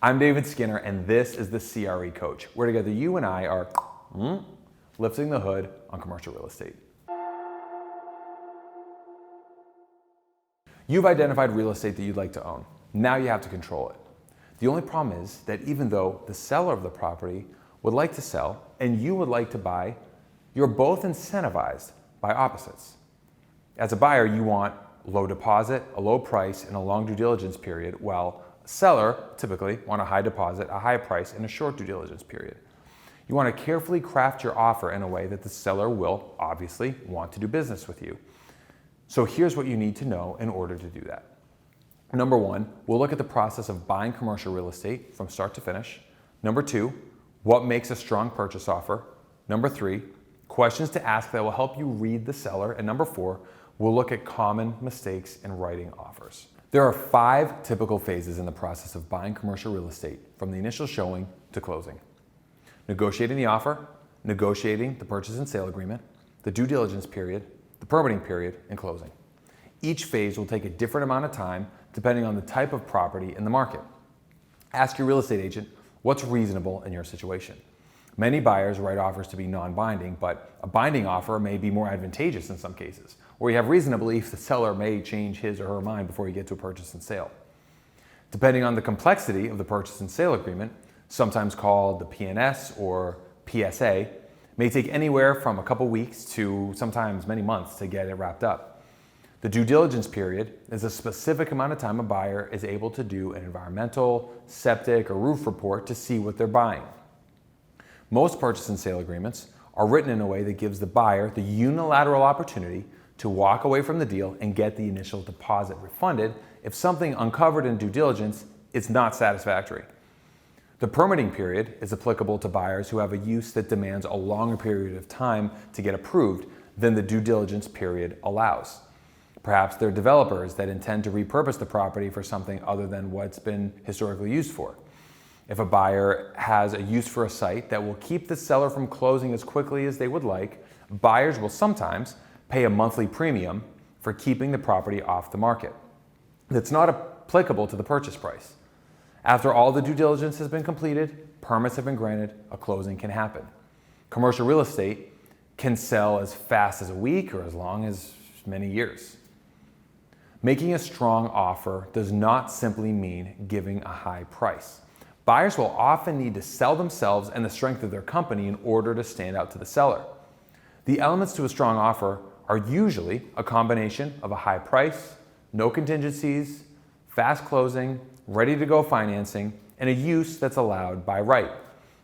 I'm David Skinner, and this is the CRE Coach, where together you and I are lifting the hood on commercial real estate. You've identified real estate that you'd like to own. Now you have to control it. The only problem is that even though the seller of the property would like to sell and you would like to buy, you're both incentivized by opposites. As a buyer, you want low deposit, a low price, and a long due diligence period, while a seller typically want a high deposit, a high price, and a short due diligence period. You want to carefully craft your offer in a way that the seller will obviously want to do business with you. So here's what you need to know in order to do that. Number one, we'll look at the process of buying commercial real estate from start to finish. Number two, what makes a strong purchase offer. Number three, questions to ask that will help you read the seller. And number four, we'll look at common mistakes in writing offers. There are 5 typical phases in the process of buying commercial real estate, from the initial showing to closing. Negotiating the offer, negotiating the purchase and sale agreement, the due diligence period, the permitting period, and closing. Each phase will take a different amount of time depending on the type of property in the market. Ask your real estate agent what's reasonable in your situation. Many buyers write offers to be non-binding, but a binding offer may be more advantageous in some cases, or you have reason to believe the seller may change his or her mind before you get to a purchase and sale. Depending on the complexity of the purchase and sale agreement, sometimes called the PNS or PSA, may take anywhere from a couple weeks to sometimes many months to get it wrapped up. The due diligence period is a specific amount of time a buyer is able to do an environmental, septic, or roof report to see what they're buying. Most purchase and sale agreements are written in a way that gives the buyer the unilateral opportunity to walk away from the deal and get the initial deposit refunded if something uncovered in due diligence is not satisfactory. The permitting period is applicable to buyers who have a use that demands a longer period of time to get approved than the due diligence period allows. Perhaps they're developers that intend to repurpose the property for something other than what's been historically used for. If a buyer has a use for a site that will keep the seller from closing as quickly as they would like, buyers will sometimes pay a monthly premium for keeping the property off the market. That's not applicable to the purchase price. After all the due diligence has been completed, permits have been granted, a closing can happen. Commercial real estate can sell as fast as a week or as long as many years. Making a strong offer does not simply mean giving a high price. Buyers will often need to sell themselves and the strength of their company in order to stand out to the seller. The elements to a strong offer are usually a combination of a high price, no contingencies, fast closing, ready to go financing, and a use that's allowed by right.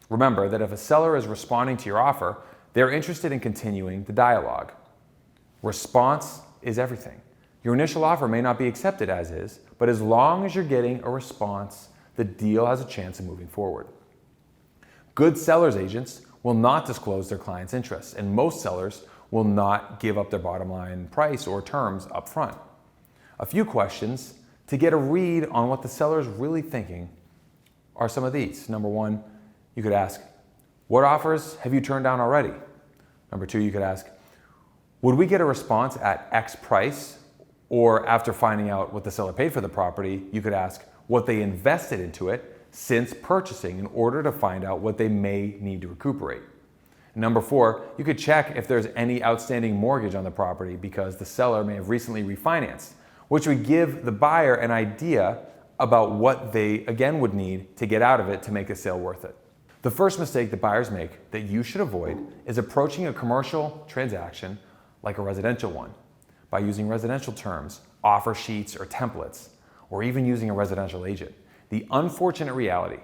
Remember that if a seller is responding to your offer, they're interested in continuing the dialogue. Response is everything. Your initial offer may not be accepted as is, but as long as you're getting a response, the deal has a chance of moving forward. Good sellers agents will not disclose their clients' interests, and most sellers will not give up their bottom line price or terms up front. A few questions to get a read on what the seller is really thinking are some of these. Number one, you could ask, what offers have you turned down already? Number two, you could ask, would we get a response at X price? Or after finding out what the seller paid for the property, you could ask what they invested into it since purchasing in order to find out what they may need to recuperate. Number four, you could check if there's any outstanding mortgage on the property because the seller may have recently refinanced, which would give the buyer an idea about what they again would need to get out of it to make a sale worth it. The first mistake that buyers make that you should avoid is approaching a commercial transaction like a residential one by using residential terms, offer sheets, or templates, or even using a residential agent. The unfortunate reality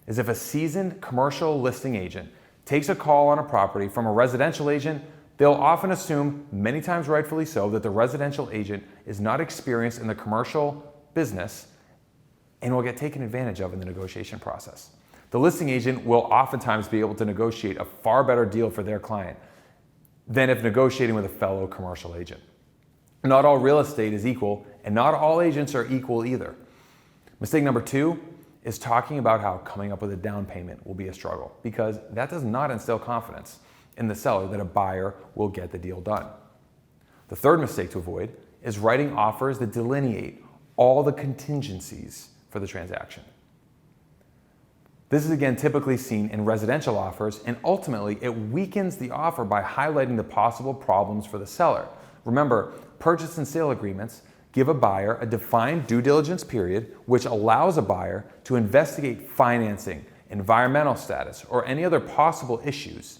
is if a seasoned commercial listing agent takes a call on a property from a residential agent, they'll often assume, many times rightfully so, that the residential agent is not experienced in the commercial business and will get taken advantage of in the negotiation process. The listing agent will oftentimes be able to negotiate a far better deal for their client than if negotiating with a fellow commercial agent. Not all real estate is equal, and not all agents are equal either. Mistake number two is talking about how coming up with a down payment will be a struggle, because that does not instill confidence in the seller that a buyer will get the deal done. The third mistake to avoid is writing offers that delineate all the contingencies for the transaction. This is again typically seen in residential offers, and ultimately it weakens the offer by highlighting the possible problems for the seller. Remember, purchase and sale agreements give a buyer a defined due diligence period, which allows a buyer to investigate financing, environmental status, or any other possible issues.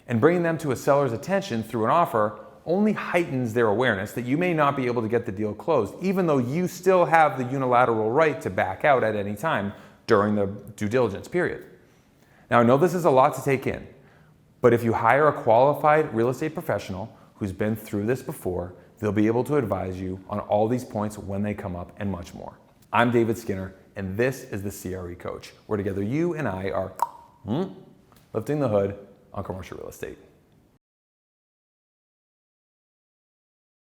And bringing them to a seller's attention through an offer only heightens their awareness that you may not be able to get the deal closed, even though you still have the unilateral right to back out at any time during the due diligence period. Now, I know this is a lot to take in, but if you hire a qualified real estate professional who's been through this before, they'll be able to advise you on all these points when they come up and much more. I'm David Skinner, and this is the CRE Coach, where together you and I are lifting the hood on commercial real estate.